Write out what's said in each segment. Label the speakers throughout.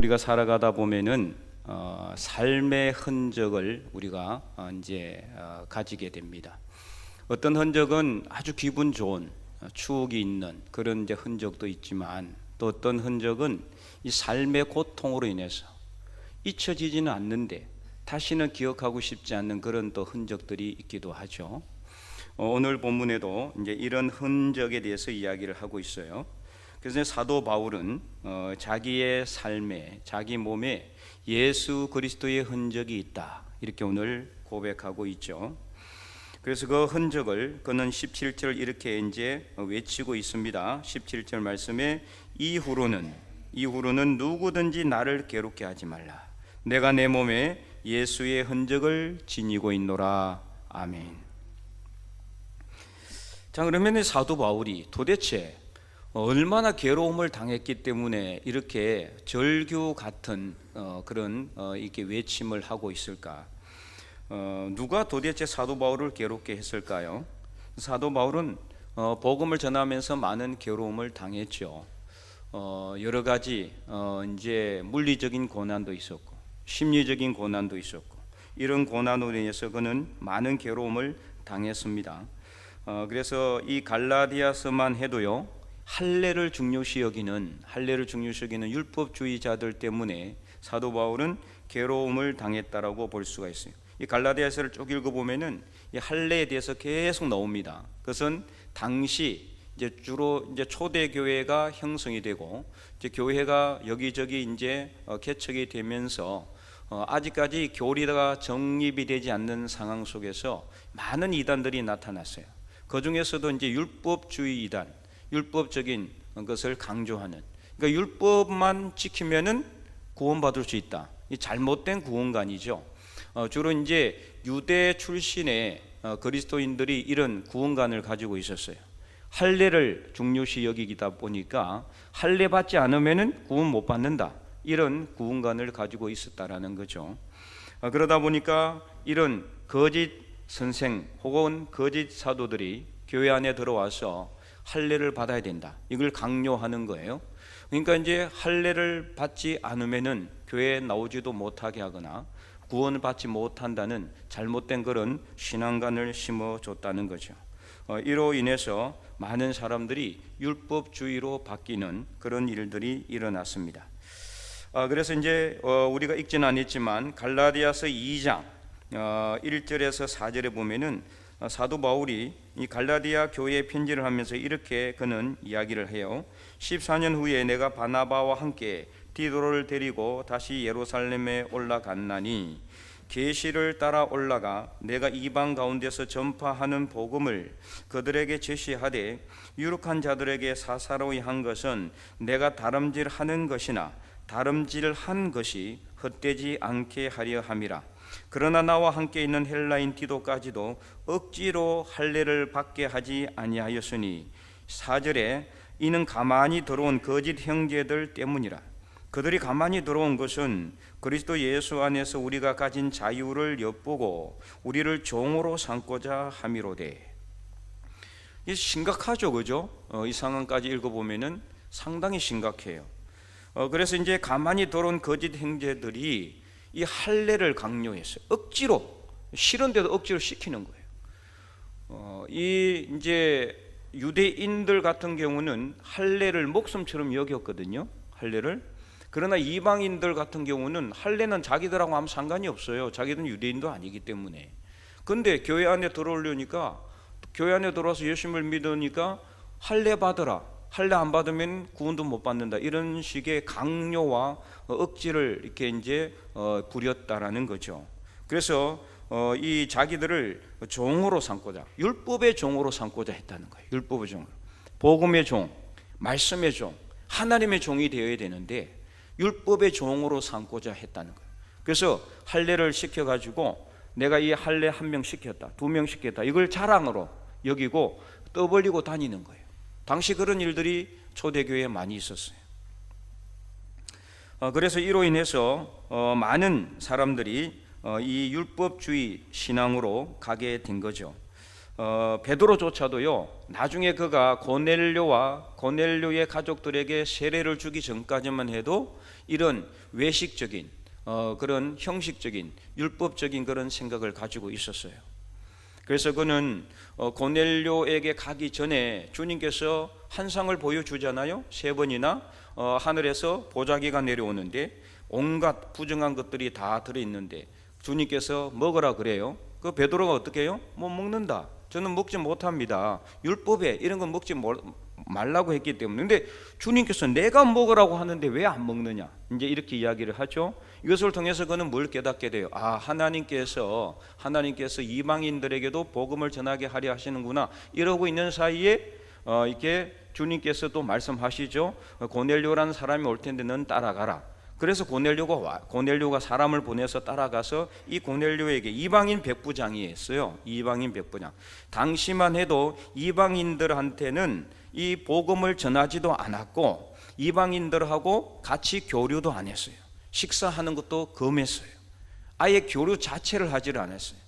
Speaker 1: 우리가 살아가다 보면은 삶의 흔적을 우리가 이제 가지게 됩니다. 어떤 흔적은 아주 기분 좋은 추억이 있는 그런 이제 흔적도 있지만, 또 어떤 흔적은 이 삶의 고통으로 인해서 잊혀지지는 않는데 다시는 기억하고 싶지 않는 그런 또 흔적들이 있기도 하죠. 오늘 본문에도 이제 이런 흔적에 대해서 이야기를 하고 있어요. 그래서 사도 바울은 자기의 삶에, 자기 몸에 예수 그리스도의 흔적이 있다, 이렇게 오늘 고백하고 있죠. 그래서 그 흔적을 그는 17절 이렇게 이제 외치고 있습니다. 17절 말씀에 이후로는 누구든지 나를 괴롭게 하지 말라. 내가 내 몸에 예수의 흔적을 지니고 있노라. 아멘. 자, 그러면 사도 바울이 도대체 얼마나 괴로움을 당했기 때문에 이렇게 절규 같은 그런 이렇게 외침을 하고 있을까? 누가 도대체 사도 바울을 괴롭게 했을까요? 사도 바울은 복음을 전하면서 많은 괴로움을 당했죠. 여러 가지 이제 물리적인 고난도 있었고 심리적인 고난도 있었고, 이런 고난으로 인해서 그는 많은 괴로움을 당했습니다. 그래서 이 갈라디아서만 해도요, 할례를 중요시 여기는 율법주의자들 때문에 사도 바울은 괴로움을 당했다라고 볼 수가 있어요. 이 갈라디아서를 쭉 읽어보면은 이 할례에 대해서 계속 나옵니다. 그것은 당시 이제 주로 이제 초대 교회가 형성이 되고 이제 교회가 여기저기 이제 개척이 되면서 아직까지 교리가 정립이 되지 않는 상황 속에서 많은 이단들이 나타났어요. 그 중에서도 이제 율법주의 이단, 율법적인 것을 강조하는, 그러니까 율법만 지키면은 구원받을 수 있다. 이 잘못된 구원관이죠. 주로 이제 유대 출신의 그리스도인들이 이런 구원관을 가지고 있었어요. 할례를 중요시 여기다 보니까 할례 받지 않으면은 구원 못 받는다, 이런 구원관을 가지고 있었다라는 거죠. 그러다 보니까 이런 거짓 선생 혹은 거짓 사도들이 교회 안에 들어와서 할례를 받아야 된다, 이걸 강요하는 거예요. 그러니까 이제 할례를 받지 않으면은 교회에 나오지도 못하게 하거나 구원을 받지 못한다는 잘못된 그런 신앙관을 심어줬다는 거죠. 이로 인해서 많은 사람들이 율법주의로 바뀌는 그런 일들이 일어났습니다. 그래서 이제 우리가 읽지는 않았지만 갈라디아서 2장 1절에서 4절에 보면은 사도 바울이 이 갈라디아 교회에 편지를 하면서 이렇게 그는 이야기를 해요. 14년 후에 내가 바나바와 함께 디도를 데리고 다시 예루살렘에 올라갔나니, 계시를 따라 올라가 내가 이방 가운데서 전파하는 복음을 그들에게 제시하되, 유력한 자들에게 사사로이 한 것은 내가 다름질하는 것이나 다름질한 것이 헛되지 않게 하려 함이라. 그러나 나와 함께 있는 헬라인 디도까지도 억지로 할례를 받게 하지 아니하였으니, 4절에 이는 가만히 들어온 거짓 형제들 때문이라. 그들이 가만히 들어온 것은 그리스도 예수 안에서 우리가 가진 자유를 엿보고 우리를 종으로 삼고자 함이로되. 이 심각하죠, 그죠? 이 상황까지 읽어보면은 상당히 심각해요. 그래서 이제 가만히 들어온 거짓 형제들이 이 할례를 강요했어요. 억지로, 싫은데도 억지로 시키는 거예요. 이 이제 유대인들 같은 경우는 할례를 목숨처럼 여겼거든요. 할례를. 그러나 이방인들 같은 경우는 할례는 자기들하고 아무 상관이 없어요. 자기들은 유대인도 아니기 때문에. 근데 교회 안에 들어오려니까, 교회 안에 들어와서 예수님을 믿으니까 할례 받으라, 할례 안 받으면 구원도 못 받는다, 이런 식의 강요와 억지를 이렇게 이제 부렸다라는 거죠. 그래서 이 자기들을 종으로 삼고자, 율법의 종으로 삼고자 했다는 거예요. 율법의 종으로, 복음의 종, 말씀의 종, 하나님의 종이 되어야 되는데 율법의 종으로 삼고자 했다는 거예요. 그래서 할례를 시켜가지고 내가 이 할례 한 명 시켰다, 두 명 시켰다, 이걸 자랑으로 여기고 떠벌리고 다니는 거예요. 당시 그런 일들이 초대교회에 많이 있었어요. 그래서 이로 인해서 많은 사람들이 이 율법주의 신앙으로 가게 된 거죠. 베드로조차도요, 나중에 그가 고넬료의 가족들에게 세례를 주기 전까지만 해도 이런 외식적인 그런 형식적인 율법적인 그런 생각을 가지고 있었어요. 그래서 그는 고넬료에게 가기 전에 주님께서 환상을 보여주잖아요. 3번이나 하늘에서 보자기가 내려오는데 온갖 부정한 것들이 다 들어있는데 주님께서 먹으라 그래요. 그 베드로가 어떻게 해요? 못 먹는다. 저는 먹지 못합니다. 율법에 이런 건 먹지 말라고 했기 때문에. 근데 주님께서 내가 먹으라고 하는데 왜 안 먹느냐, 이제 이렇게 이야기를 하죠. 이것을 통해서 그는 뭘 깨닫게 돼요? 하나님께서 이방인들에게도 복음을 전하게 하려 하시는구나. 이러고 있는 사이에 이렇게 주님께서 또 말씀하시죠. 고넬료라는 사람이 올 텐데 넌 따라가라. 그래서 고넬료가 사람을 보내서 따라가서 이 고넬료에게 이방인 백부장이었어요. 이방인 백부장. 당시만 해도 이방인들한테는 이 복음을 전하지도 않았고 이방인들하고 같이 교류도 안 했어요. 식사하는 것도 금했어요. 아예 교류 자체를 하지를 않았어요.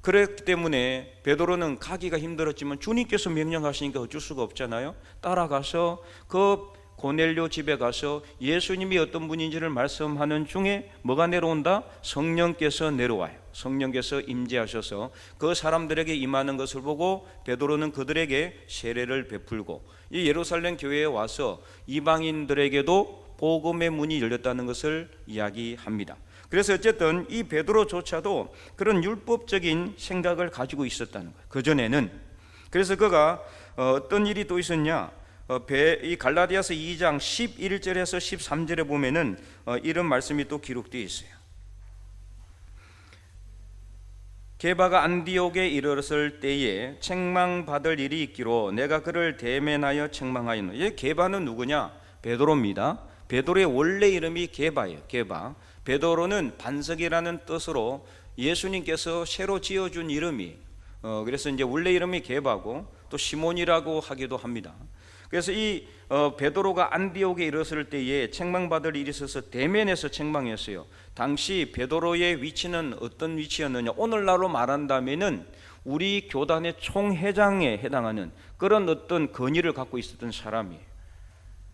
Speaker 1: 그렇기 때문에 베드로는 가기가 힘들었지만 주님께서 명령하시니까 어쩔 수가 없잖아요. 따라가서 그 고넬료 집에 가서 예수님이 어떤 분인지를 말씀하는 중에 뭐가 내려온다? 성령께서 내려와요. 성령께서 임재하셔서 그 사람들에게 임하는 것을 보고 베드로는 그들에게 세례를 베풀고 이 예루살렘 교회에 와서 이방인들에게도 복음의 문이 열렸다는 것을 이야기합니다. 그래서 어쨌든 이 베드로조차도 그런 율법적인 생각을 가지고 있었다는 거예요. 그전에는. 그래서 그가 어떤 일이 또 있었냐, 이 갈라디아서 2장 11절에서 13절에 보면은 이런 말씀이 또 기록되어 있어요. 게바가 안디옥에 이르렀을 때에 책망받을 일이 있기로 내가 그를 대면하여 책망하였노. 이 게바는 누구냐? 베드로입니다. 베드로의 원래 이름이 게바예요. 게바. 베드로는 반석이라는 뜻으로 예수님께서 새로 지어준 이름이, 그래서 이제 원래 이름이 게바고 또 시몬이라고 하기도 합니다. 그래서 이 베드로가 안디옥에 이르렀을 때에 책망받을 일이 있어서 대면에서 책망했어요. 당시 베드로의 위치는 어떤 위치였느냐, 오늘날로 말한다면은 우리 교단의 총회장에 해당하는 그런 어떤 권위를 갖고 있었던 사람이에요.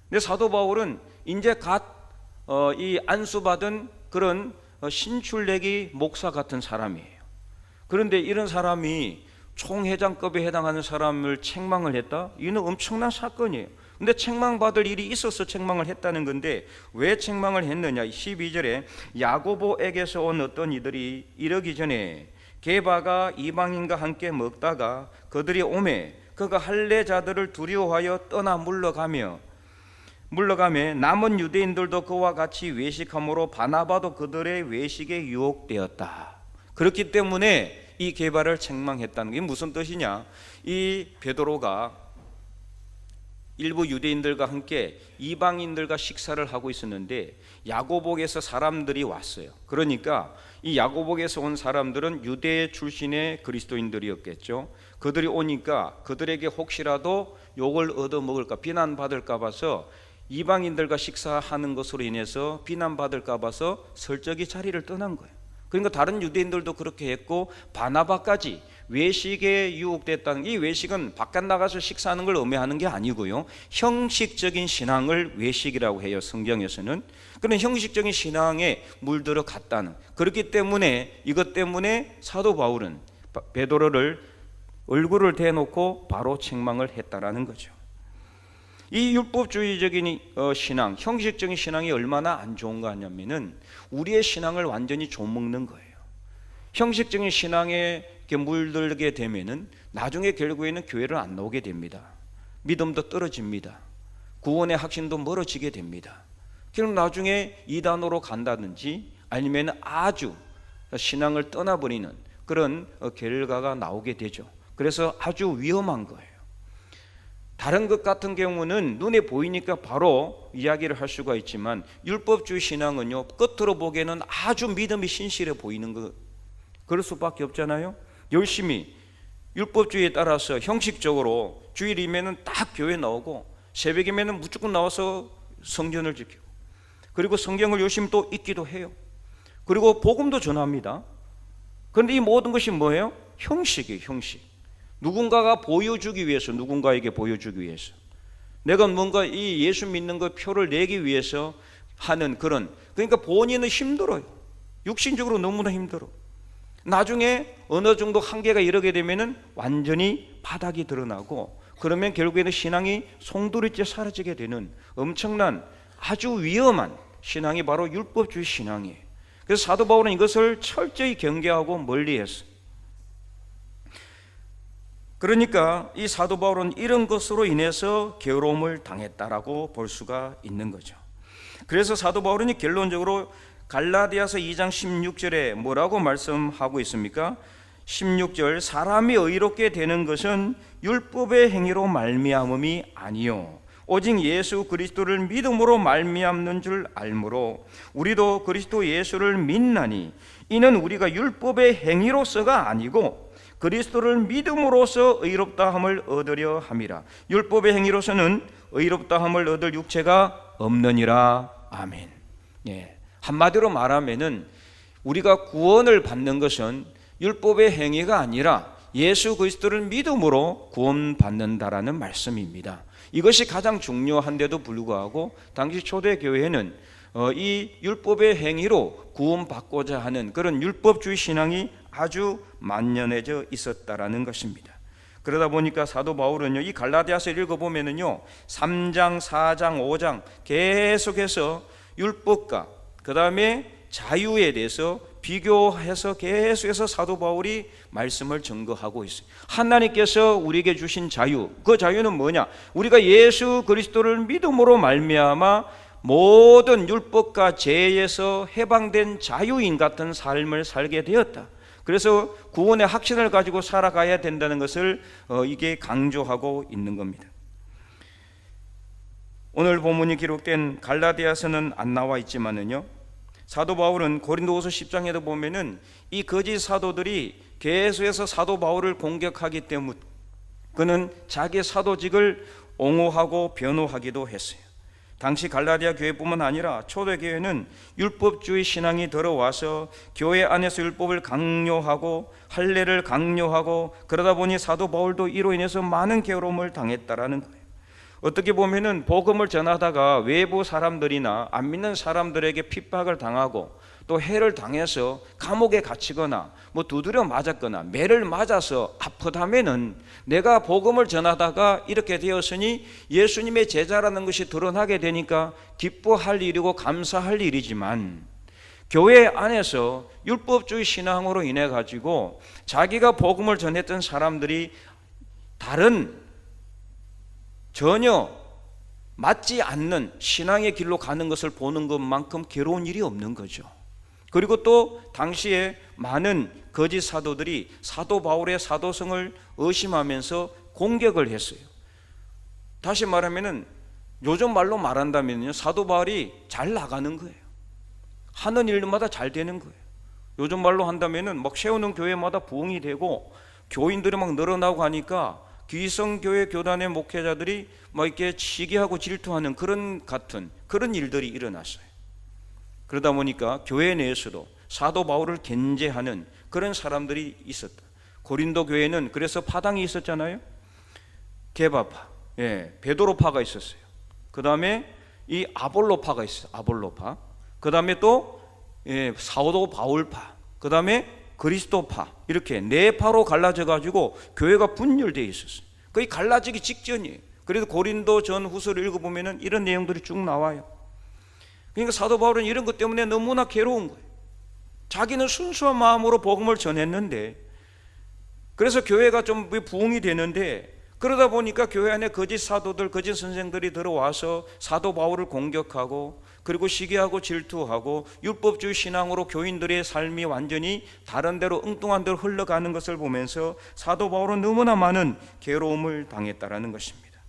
Speaker 1: 근데 사도 바울은 이제 이 안수받은 그런 신출내기 목사 같은 사람이에요. 그런데 이런 사람이 총회장급에 해당하는 사람을 책망을 했다? 이는 엄청난 사건이에요. 근데 책망받을 일이 있어서 책망을 했다는 건데 왜 책망을 했느냐? 12절에 야고보에게서 온 어떤 이들이 이르기 전에 게바가 이방인과 함께 먹다가 그들이 오매 그가 할례자들을 두려워하여 떠나 물러가며 남은 유대인들도 그와 같이 외식함으로 바나바도 그들의 외식에 유혹되었다. 그렇기 때문에 이 게바를 책망했다는 게 무슨 뜻이냐? 이 베드로가 일부 유대인들과 함께 이방인들과 식사를 하고 있었는데 야고복에서 사람들이 왔어요. 그러니까 이 야고복에서 온 사람들은 유대 출신의 그리스도인들이었겠죠. 그들이 오니까 그들에게 혹시라도 욕을 얻어먹을까, 비난받을까 봐서 이방인들과 식사하는 것으로 인해서 비난받을까 봐서 설적이 자리를 떠난 거예요. 그러니까 다른 유대인들도 그렇게 했고 바나바까지 외식에 유혹됐다는, 이 외식은 바깥 나가서 식사하는 걸 의미하는 게 아니고요, 형식적인 신앙을 외식이라고 해요. 성경에서는. 그런 형식적인 신앙에 물들어 갔다는, 그렇기 때문에 이것 때문에 사도 바울은 베드로를 얼굴을 대놓고 바로 책망을 했다라는 거죠. 이 율법주의적인 신앙, 형식적인 신앙이 얼마나 안 좋은가 하냐면은 우리의 신앙을 완전히 좀먹는 거예요. 형식적인 신앙에 물들게 되면은 나중에 결국에는 교회를 안 나오게 됩니다. 믿음도 떨어집니다. 구원의 확신도 멀어지게 됩니다. 결국 나중에 이단으로 간다든지 아니면 아주 신앙을 떠나버리는 그런 결과가 나오게 되죠. 그래서 아주 위험한 거예요. 다른 것 같은 경우는 눈에 보이니까 바로 이야기를 할 수가 있지만 율법주의 신앙은요, 겉으로 보기에는 아주 믿음이 신실해 보이는 것, 그럴 수밖에 없잖아요. 열심히 율법주의에 따라서 형식적으로 주일이면은 딱 교회 나오고 새벽이면은 무조건 나와서 성전을 지키고, 그리고 성경을 열심히 또 읽기도 해요. 그리고 복음도 전합니다. 그런데 이 모든 것이 뭐예요? 형식이에요. 형식. 누군가가 보여주기 위해서, 누군가에게 보여주기 위해서, 내가 뭔가 이 예수 믿는 거 표를 내기 위해서 하는 그런, 그러니까 본인은 힘들어요. 육신적으로 너무나 힘들어. 나중에 어느 정도 한계가 이르게 되면은 완전히 바닥이 드러나고, 그러면 결국에는 신앙이 송두리째 사라지게 되는 엄청난 아주 위험한 신앙이 바로 율법주의 신앙이에요. 그래서 사도 바울은 이것을 철저히 경계하고 멀리했어요. 그러니까 이 사도 바울은 이런 것으로 인해서 괴로움을 당했다라고 볼 수가 있는 거죠. 그래서 사도 바울은 결론적으로 갈라디아서 2장 16절에 뭐라고 말씀하고 있습니까? 16절, 사람이 의롭게 되는 것은 율법의 행위로 말미암음이 아니요 오직 예수 그리스도를 믿음으로 말미암는 줄 알므로 우리도 그리스도 예수를 믿나니 이는 우리가 율법의 행위로서가 아니고 그리스도를 믿음으로써 의롭다 함을 얻으려 함이라. 율법의 행위로서는 의롭다 함을 얻을 육체가 없느니라. 아멘. 예. 한마디로 말하면은 우리가 구원을 받는 것은 율법의 행위가 아니라 예수 그리스도를 믿음으로 구원받는다라는 말씀입니다. 이것이 가장 중요한데도 불구하고 당시 초대 교회에는 이 율법의 행위로 구원받고자 하는 그런 율법주의 신앙이 아주 만연해져 있었다라는 것입니다. 그러다 보니까 사도 바울은요, 이 갈라디아서를 읽어보면은요 3장, 4장, 5장 계속해서 율법과 그 다음에 자유에 대해서 비교해서 계속해서 사도 바울이 말씀을 증거하고 있어요. 하나님께서 우리에게 주신 자유, 그 자유는 뭐냐? 우리가 예수 그리스도를 믿음으로 말미암아 모든 율법과 죄에서 해방된 자유인 같은 삶을 살게 되었다. 그래서 구원의 확신을 가지고 살아가야 된다는 것을 이게 강조하고 있는 겁니다. 오늘 본문이 기록된 갈라디아서는 안 나와 있지만은요, 사도 바울은 고린도후서 10장에도 보면은 이 거짓 사도들이 계속해서 사도 바울을 공격하기 때문에 그는 자기 사도직을 옹호하고 변호하기도 했어요. 당시 갈라디아 교회뿐만 아니라 초대교회는 율법주의 신앙이 들어와서 교회 안에서 율법을 강요하고 할례를 강요하고 그러다 보니 사도 바울도 이로 인해서 많은 괴로움을 당했다라는 거예요. 어떻게 보면은 복음을 전하다가 외부 사람들이나 안 믿는 사람들에게 핍박을 당하고 또 해를 당해서 감옥에 갇히거나 뭐 두드려 맞았거나 매를 맞아서 아프다면은 내가 복음을 전하다가 이렇게 되었으니 예수님의 제자라는 것이 드러나게 되니까 기뻐할 일이고 감사할 일이지만, 교회 안에서 율법주의 신앙으로 인해 가지고 자기가 복음을 전했던 사람들이 다른 전혀 맞지 않는 신앙의 길로 가는 것을 보는 것만큼 괴로운 일이 없는 거죠. 그리고 또 당시에 많은 거짓 사도들이 사도 바울의 사도성을 의심하면서 공격을 했어요. 다시 말하면은 요즘 말로 말한다면요, 사도 바울이 잘 나가는 거예요. 하는 일마다 잘 되는 거예요. 요즘 말로 한다면은 막 세우는 교회마다 부흥이 되고 교인들이 막 늘어나고 하니까 귀성교회 교단의 목회자들이 막 이렇게 시기하고 질투하는 그런 일들이 일어났어요. 그러다 보니까 교회 내에서도 사도 바울을 견제하는 그런 사람들이 있었다. 고린도 교회는 그래서 파당이 있었잖아요. 게바파, 베드로파가 있었어요. 그 다음에 이 아볼로파가 있어요. 아볼로파. 그 다음에 또 사도 바울파. 그 다음에 그리스도파. 이렇게 네 파로 갈라져 가지고 교회가 분열되어 있었어요. 거의 갈라지기 직전이에요. 그래도 고린도 전 후서를 읽어보면 이런 내용들이 쭉 나와요. 그러니까 사도 바울은 이런 것 때문에 너무나 괴로운 거예요. 자기는 순수한 마음으로 복음을 전했는데, 그래서 교회가 좀 부흥이 되는데, 그러다 보니까 교회 안에 거짓 사도들, 거짓 선생들이 들어와서 사도 바울을 공격하고 그리고 시기하고 질투하고 율법주의 신앙으로 교인들의 삶이 완전히 다른 데로 엉뚱한 데로 흘러가는 것을 보면서 사도 바울은 너무나 많은 괴로움을 당했다라는 것입니다.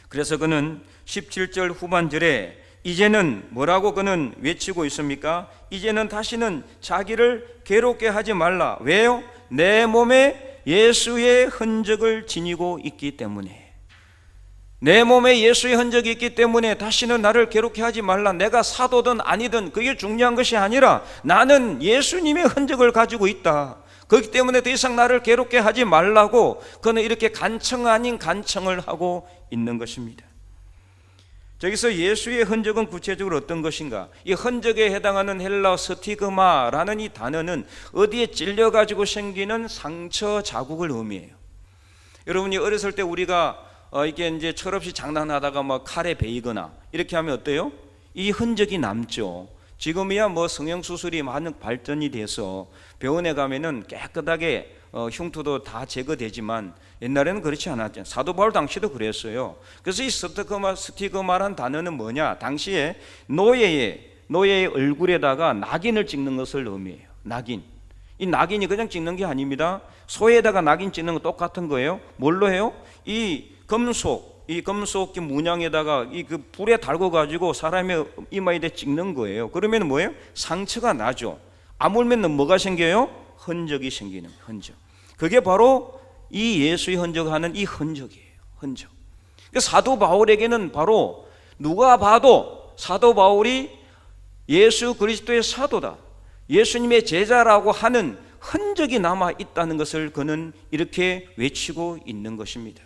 Speaker 1: 그래서 그는 17절 후반절에 이제는 뭐라고 그는 외치고 있습니까? 이제는 다시는 자기를 괴롭게 하지 말라. 왜요? 내 몸에 예수의 흔적을 지니고 있기 때문에. 내 몸에 예수의 흔적이 있기 때문에 다시는 나를 괴롭게 하지 말라. 내가 사도든 아니든 그게 중요한 것이 아니라 나는 예수님의 흔적을 가지고 있다. 그렇기 때문에 더 이상 나를 괴롭게 하지 말라고 그는 이렇게 간청 아닌 간청을 하고 있는 것입니다. 저기서 예수의 흔적은 구체적으로 어떤 것인가? 이 흔적에 해당하는 헬라어 스티그마라는 이 단어는 어디에 찔려가지고 생기는 상처 자국을 의미해요. 여러분이 어렸을 때 우리가 이게 이제 철없이 장난하다가 뭐 칼에 베이거나 이렇게 하면 어때요? 이 흔적이 남죠. 지금이야 뭐 성형수술이 많은 발전이 돼서 병원에 가면은 깨끗하게 흉터도 다 제거되지만 옛날에는 그렇지 않았죠. 사도 바울 당시도 그랬어요. 그래서 이 스티그마란 단어는 뭐냐? 당시에 노예의 얼굴에다가 낙인을 찍는 것을 의미해요. 낙인. 이 낙인이 그냥 찍는 게 아닙니다. 소에다가 낙인 찍는 거 똑같은 거예요. 뭘로 해요? 이 금속 문양에다가 그 불에 달고 가지고 사람의 이마에 찍는 거예요. 그러면 뭐예요? 상처가 나죠. 아물면 뭐가 생겨요? 흔적이 생기는 흔적. 그게 바로 이 예수의 흔적하는 이 흔적이에요. 흔적. 사도 바울에게는 바로 누가 봐도 사도 바울이 예수 그리스도의 사도다, 예수님의 제자라고 하는 흔적이 남아 있다는 것을 그는 이렇게 외치고 있는 것입니다.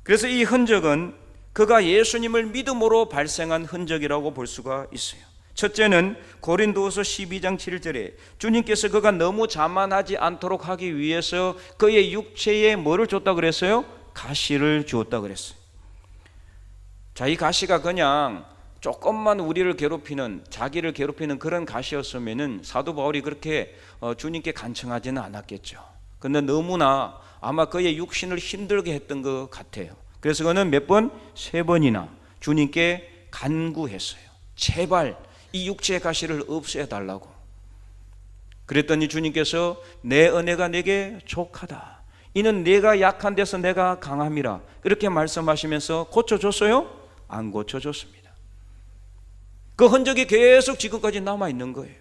Speaker 1: 그래서 이 흔적은 그가 예수님을 믿음으로 발생한 흔적이라고 볼 수가 있어요. 첫째는 고린도후서 12장 7절에 주님께서 그가 너무 자만하지 않도록 하기 위해서 그의 육체에 뭐를 줬다 그랬어요? 가시를 주었다 그랬어요. 자, 이 가시가 그냥 조금만 우리를 괴롭히는, 자기를 괴롭히는 그런 가시였으면은 사도 바울이 그렇게 주님께 간청하지는 않았겠죠. 근데 너무나 아마 그의 육신을 힘들게 했던 것 같아요. 그래서 그는 몇 번? 3번이나 주님께 간구했어요. 제발 이 육체의 가시를 없애 달라고. 그랬더니 주님께서 내 은혜가 내게 족하다, 이는 내가 약한 데서 내가 강함이라, 이렇게 말씀하시면서 고쳐줬어요? 안 고쳐줬습니다. 그 흔적이 계속 지금까지 남아있는 거예요.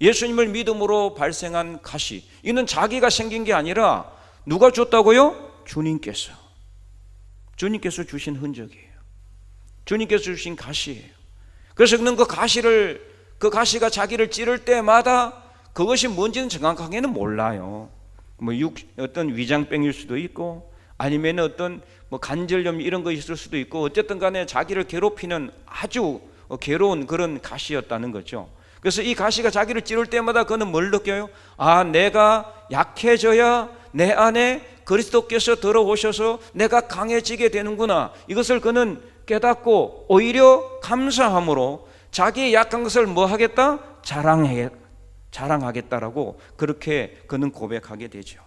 Speaker 1: 예수님을 믿음으로 발생한 가시, 이는 자기가 생긴 게 아니라 누가 줬다고요? 주님께서 주신 흔적이에요. 주님께서 주신 가시예요. 그래서 그는 그 가시가 자기를 찌를 때마다 그것이 뭔지는 정확하게는 몰라요. 뭐 어떤 위장병일 수도 있고, 아니면 어떤 뭐 관절염 이런 거 있을 수도 있고, 어쨌든 간에 자기를 괴롭히는 아주 괴로운 그런 가시였다는 거죠. 그래서 이 가시가 자기를 찌를 때마다 그는 뭘 느껴요? 아, 내가 약해져야 내 안에 그리스도께서 들어오셔서 내가 강해지게 되는구나. 이것을 그는 깨닫고 오히려 감사함으로 자기의 약한 것을 뭐 하겠다? 자랑하겠다라고 그렇게 그는 고백하게 되죠.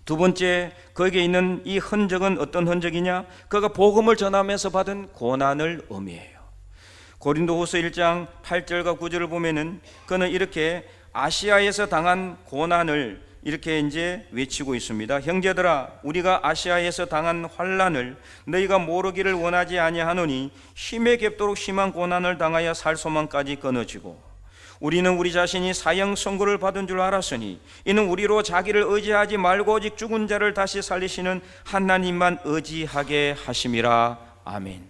Speaker 1: 두 번째, 그에게 있는 이 흔적은 어떤 흔적이냐? 그가 복음을 전하면서 받은 고난을 의미해요. 고린도후서 1장 8절과 9절을 보면은 그는 이렇게 아시아에서 당한 고난을 이렇게 이제 외치고 있습니다. 형제들아, 우리가 아시아에서 당한 환난을 너희가 모르기를 원하지 아니하노니 힘에 겹도록 심한 고난을 당하여 살 소망까지 끊어지고, 우리는 우리 자신이 사형 선고를 받은 줄 알았으니 이는 우리로 자기를 의지하지 말고 오직 죽은 자를 다시 살리시는 하나님만 의지하게 하심이라. 아멘.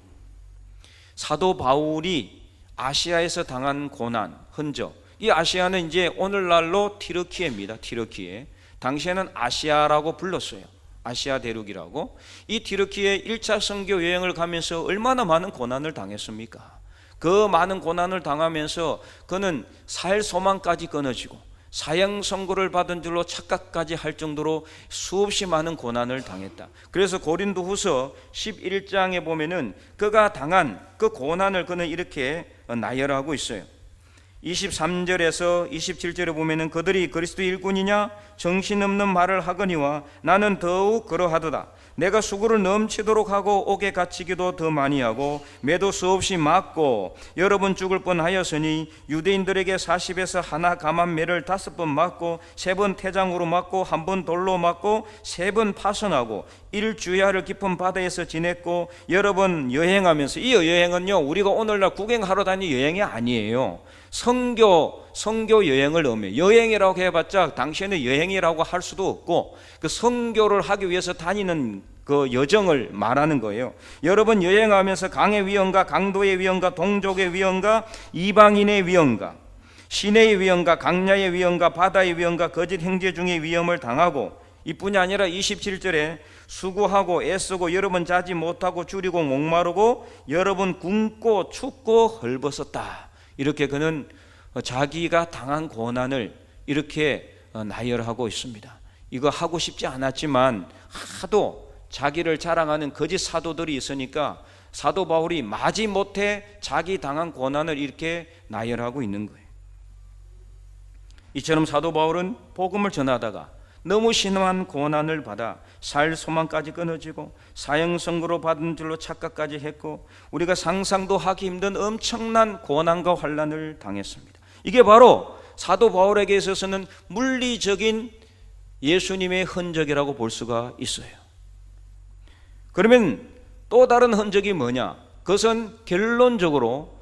Speaker 1: 사도 바울이 아시아에서 당한 고난, 흔적, 이 아시아는 이제 오늘날로 튀르키예입니다. 튀르키예. 당시에는 아시아라고 불렀어요. 아시아 대륙이라고. 이 튀르키예 1차 선교 여행을 가면서 얼마나 많은 고난을 당했습니까? 그 많은 고난을 당하면서 그는 살 소망까지 끊어지고 사형 선고를 받은 줄로 착각까지 할 정도로 수없이 많은 고난을 당했다. 그래서 고린도후서 11장에 보면은 그가 당한 그 고난을 그는 이렇게 나열하고 있어요. 23절에서 27절에 보면은 그들이 그리스도 일꾼이냐 정신없는 말을 하거니와 나는 더욱 그러하도다. 내가 수고를 넘치도록 하고 옥에 갇히기도 더 많이 하고 매도 수없이 맞고 여러 번 죽을 뻔하였으니 유대인들에게 40에서 하나 감한 매를 5번 맞고 3번 태장으로 맞고 1번 돌로 맞고 3번 파선하고 일주야를 깊은 바다에서 지냈고 여러 번 여행하면서, 이 여행은요 우리가 오늘날 구경하러 다니는 여행이 아니에요. 선교 여행을 의미해요. 여행이라고 해봤자 당시에는 여행이라고 할 수도 없고 그 선교를 하기 위해서 다니는 그 여정을 말하는 거예요. 여러 번 여행하면서 강의 위험과 강도의 위험과 동족의 위험과 이방인의 위험과 시내의 위험과 강야의 위험과 바다의 위험과 거짓 행제 중의 위험을 당하고, 이뿐이 아니라 27절에 수고하고 애쓰고 여러 번 자지 못하고 줄이고 목마르고 여러 번 굶고 춥고 헐벗었다. 이렇게 그는 자기가 당한 고난을 이렇게 나열하고 있습니다. 이거 하고 싶지 않았지만 하도 자기를 자랑하는 거짓 사도들이 있으니까 사도 바울이 마지못해 자기 당한 고난을 이렇게 나열하고 있는 거예요. 이처럼 사도 바울은 복음을 전하다가 너무 심한 고난을 받아 살 소망까지 끊어지고 사형 선고로 받은 줄로 착각까지 했고, 우리가 상상도 하기 힘든 엄청난 고난과 환난을 당했습니다. 이게 바로 사도 바울에게 있어서는 물리적인 예수님의 흔적이라고 볼 수가 있어요. 그러면 또 다른 흔적이 뭐냐? 그것은 결론적으로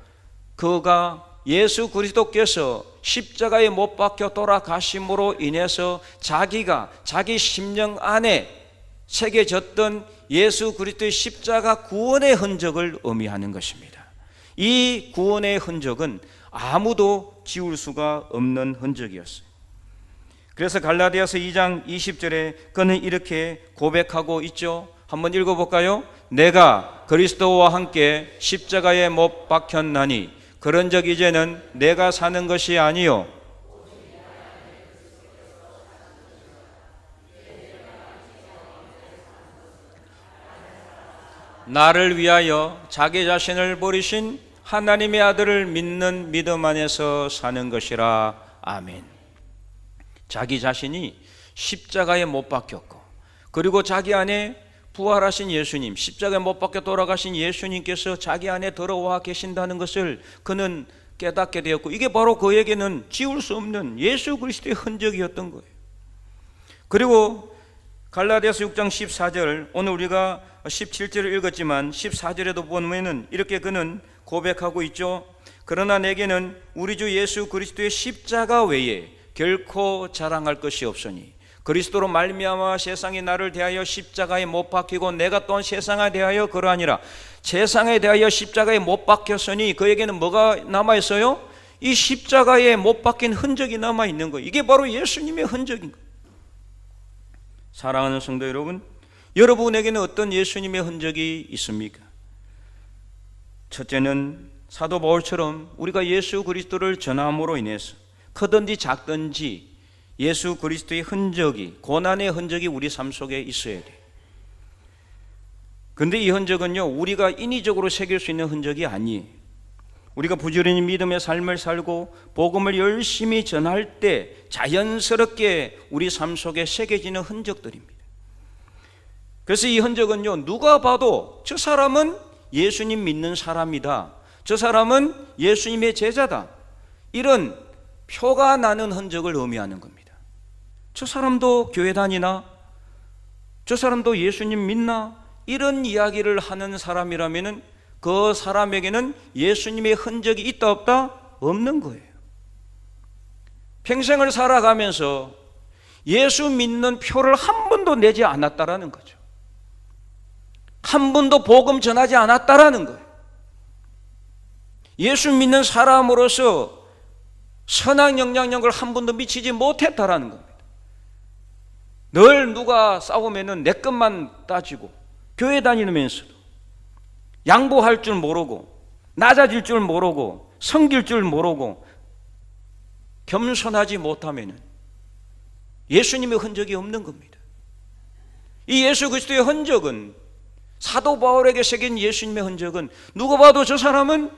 Speaker 1: 그가 예수 그리스도께서 십자가에 못 박혀 돌아가심으로 인해서 자기가 자기 심령 안에 새겨졌던 예수 그리스도의 십자가 구원의 흔적을 의미하는 것입니다. 이 구원의 흔적은 아무도 지울 수가 없는 흔적이었어요. 그래서 갈라디아서 2장 20절에 그는 이렇게 고백하고 있죠. 한번 읽어볼까요? 내가 그리스도와 함께 십자가에 못 박혔나니 그런즉 이제는 내가 사는 것이 아니요 나를 위하여 자기 자신을 버리신 하나님의 아들을 믿는 믿음 안에서 사는 것이라. 아멘. 자기 자신이 십자가에 못 박혔고, 그리고 자기 안에 부활하신 예수님, 십자가에 못 박혀 돌아가신 예수님께서 자기 안에 들어와 계신다는 것을 그는 깨닫게 되었고, 이게 바로 그에게는 지울 수 없는 예수 그리스도의 흔적이었던 거예요. 그리고 갈라디아서 6장 14절, 오늘 우리가 17절을 읽었지만 14절에도 보면은 이렇게 그는 고백하고 있죠. 그러나 내게는 우리 주 예수 그리스도의 십자가 외에 결코 자랑할 것이 없으니 그리스도로 말미암아 세상이 나를 대하여 십자가에 못 박히고 내가 또한 세상에 대하여 그러하니라. 세상에 대하여 십자가에 못 박혔으니 그에게는 뭐가 남아있어요? 이 십자가에 못 박힌 흔적이 남아있는 거예요. 이게 바로 예수님의 흔적인 거예요. 사랑하는 성도 여러분, 여러분에게는 어떤 예수님의 흔적이 있습니까? 첫째는 사도 바울처럼 우리가 예수 그리스도를 전함으로 인해서 크든지 작든지 예수 그리스도의 흔적이, 고난의 흔적이 우리 삶 속에 있어야 돼요. 그런데 이 흔적은요, 우리가 인위적으로 새길 수 있는 흔적이 아니에요. 우리가 부지런히 믿음의 삶을 살고 복음을 열심히 전할 때 자연스럽게 우리 삶 속에 새겨지는 흔적들입니다. 그래서 이 흔적은요, 누가 봐도 저 사람은 예수님 믿는 사람이다, 저 사람은 예수님의 제자다, 이런 표가 나는 흔적을 의미하는 겁니다. 저 사람도 교회 다니나? 저 사람도 예수님 믿나? 이런 이야기를 하는 사람이라면 그 사람에게는 예수님의 흔적이 있다 없다? 없는 거예요. 평생을 살아가면서 예수 믿는 표를 한 번도 내지 않았다라는 거죠. 한 번도 복음 전하지 않았다라는 거예요. 예수 믿는 사람으로서 선한 영향력을 한 번도 미치지 못했다라는 겁니다. 늘 누가 싸우면은 내 것만 따지고, 교회 다니면서도 양보할 줄 모르고, 낮아질 줄 모르고, 섬길 줄 모르고, 겸손하지 못하면은 예수님의 흔적이 없는 겁니다. 이 예수 그리스도의 흔적은, 사도 바울에게 새긴 예수님의 흔적은 누가 봐도 저 사람은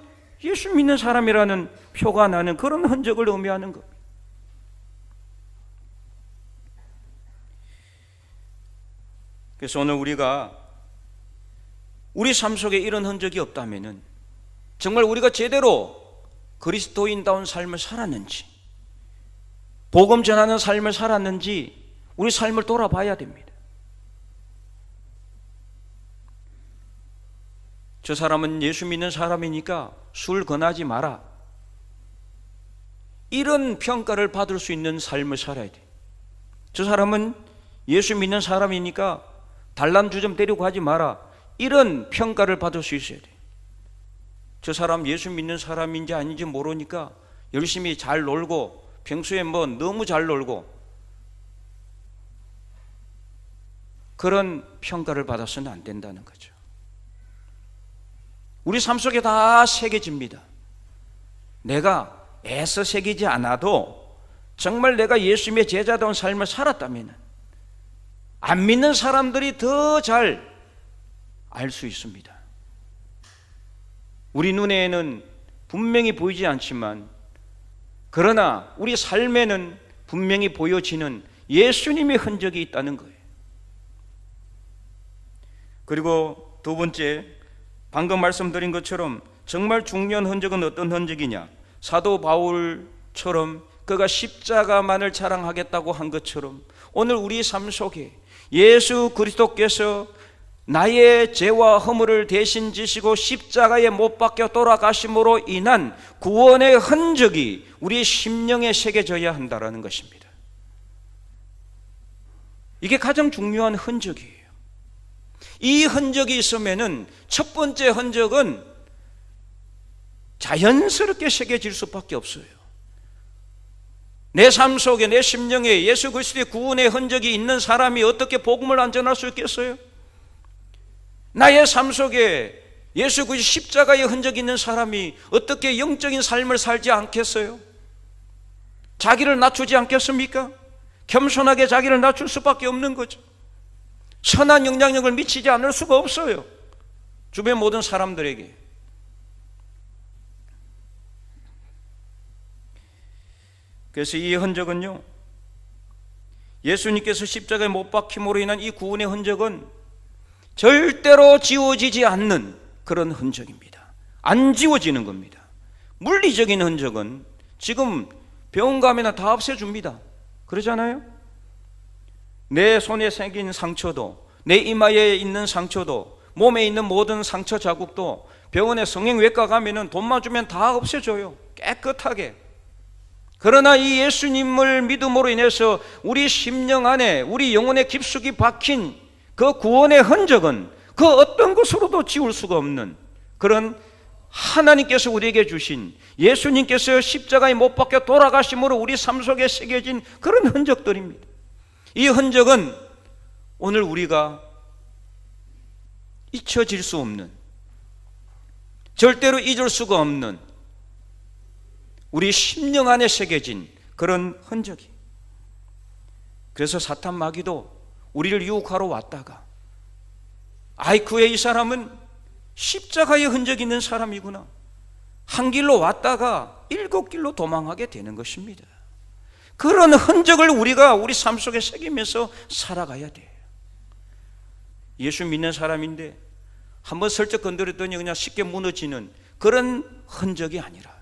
Speaker 1: 예수 믿는 사람이라는 표가 나는 그런 흔적을 의미하는 겁니다. 그래서 오늘 우리가 우리 삶 속에 이런 흔적이 없다면은 정말 우리가 제대로 그리스도인다운 삶을 살았는지, 복음 전하는 삶을 살았는지 우리 삶을 돌아봐야 됩니다. 저 사람은 예수 믿는 사람이니까 술 권하지 마라, 이런 평가를 받을 수 있는 삶을 살아야 돼. 저 사람은 예수 믿는 사람이니까 달란주 좀 데리고 가지 마라, 이런 평가를 받을 수 있어야 돼. 저 사람 예수 믿는 사람인지 아닌지 모르니까 열심히 잘 놀고 평소에 뭐 너무 잘 놀고 그런 평가를 받아서는 안 된다는 거죠. 우리 삶 속에 다 새겨집니다. 내가 애써 새기지 않아도 정말 내가 예수님의 제자다운 삶을 살았다면 안 믿는 사람들이 더 잘 알 수 있습니다. 우리 눈에는 분명히 보이지 않지만 그러나 우리 삶에는 분명히 보여지는 예수님의 흔적이 있다는 거예요. 그리고 두 번째, 방금 말씀드린 것처럼 정말 중요한 흔적은 어떤 흔적이냐? 사도 바울처럼 그가 십자가만을 자랑하겠다고 한 것처럼 오늘 우리 삶 속에 예수 그리스도께서 나의 죄와 허물을 대신 지시고 십자가에 못 박혀 돌아가심으로 인한 구원의 흔적이 우리 심령에 새겨져야 한다는 것입니다. 이게 가장 중요한 흔적이에요. 이 흔적이 있으면은 첫 번째 흔적은 자연스럽게 새겨질 수밖에 없어요. 내 삶 속에 내 심령에 예수 그리스도의 구원의 흔적이 있는 사람이 어떻게 복음을 안전할 수 있겠어요? 나의 삶 속에 예수 그리스도 십자가의 흔적이 있는 사람이 어떻게 영적인 삶을 살지 않겠어요? 자기를 낮추지 않겠습니까? 겸손하게 자기를 낮출 수밖에 없는 거죠. 선한 영향력을 미치지 않을 수가 없어요. 주변 모든 사람들에게. 그래서 이 흔적은요, 예수님께서 십자가에 못 박힘으로 인한 이 구원의 흔적은 절대로 지워지지 않는 그런 흔적입니다. 안 지워지는 겁니다. 물리적인 흔적은 지금 병원 가면 다 없애줍니다. 그러잖아요? 내 손에 생긴 상처도, 내 이마에 있는 상처도, 몸에 있는 모든 상처 자국도 병원에 성형외과 가면은 돈만 주면 다 없애줘요. 깨끗하게. 그러나 이 예수님을 믿음으로 인해서 우리 심령 안에, 우리 영혼에 깊숙이 박힌 그 구원의 흔적은 그 어떤 것으로도 지울 수가 없는 그런 하나님께서 우리에게 주신, 예수님께서 십자가에 못 박혀 돌아가심으로 우리 삶 속에 새겨진 그런 흔적들입니다. 이 흔적은 오늘 우리가 잊혀질 수 없는, 절대로 잊을 수가 없는 우리 심령 안에 새겨진 그런 흔적이. 그래서 사탄 마귀도 우리를 유혹하러 왔다가, 아이쿠에 이 사람은 십자가의 흔적이 있는 사람이구나, 한 길로 왔다가 7길로 도망하게 되는 것입니다. 그런 흔적을 우리가 우리 삶 속에 새기면서 살아가야 돼요. 예수 믿는 사람인데 한번 슬쩍 건드렸더니 그냥 쉽게 무너지는 그런 흔적이 아니라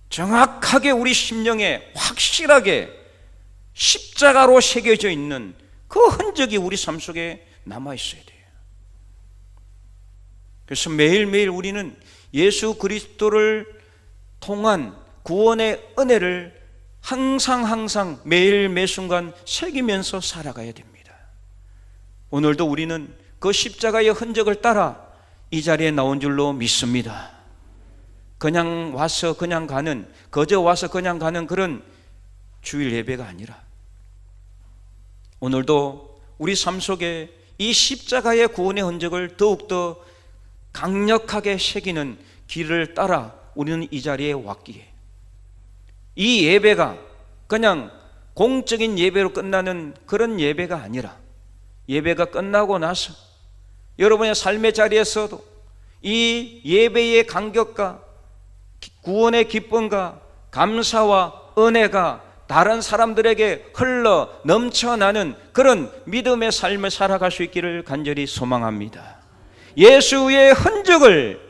Speaker 1: 정확하게 우리 심령에 확실하게 십자가로 새겨져 있는 그 흔적이 우리 삶 속에 남아 있어야 돼요. 그래서 매일매일 우리는 예수 그리스도를 통한 구원의 은혜를 항상 매일 매순간 새기면서 살아가야 됩니다. 오늘도 우리는 그 십자가의 흔적을 따라 이 자리에 나온 줄로 믿습니다. 그냥 와서 그냥 가는, 거저 와서 그냥 가는 그런 주일 예배가 아니라 오늘도 우리 삶 속에 이 십자가의 구원의 흔적을 더욱더 강력하게 새기는 길을 따라 우리는 이 자리에 왔기에, 이 예배가 그냥 공적인 예배로 끝나는 그런 예배가 아니라 예배가 끝나고 나서 여러분의 삶의 자리에서도 이 예배의 간격과 구원의 기쁨과 감사와 은혜가 다른 사람들에게 흘러 넘쳐나는 그런 믿음의 삶을 살아갈 수 있기를 간절히 소망합니다. 예수의 흔적을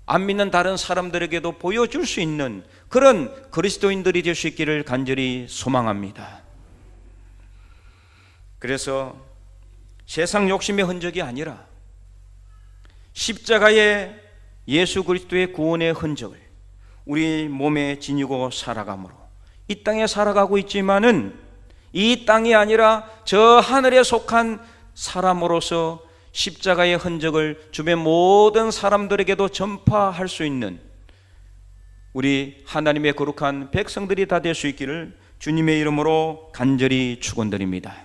Speaker 1: 안 믿는 다른 사람들에게도 보여줄 수 있는 그런 그리스도인들이 될 수 있기를 간절히 소망합니다. 그래서 세상 욕심의 흔적이 아니라 십자가의 예수 그리스도의 구원의 흔적을 우리 몸에 지니고 살아가므로 이 땅에 살아가고 있지만은 이 땅이 아니라 저 하늘에 속한 사람으로서 십자가의 흔적을 주변 모든 사람들에게도 전파할 수 있는 우리 하나님의 거룩한 백성들이 다 될 수 있기를 주님의 이름으로 간절히 축원드립니다.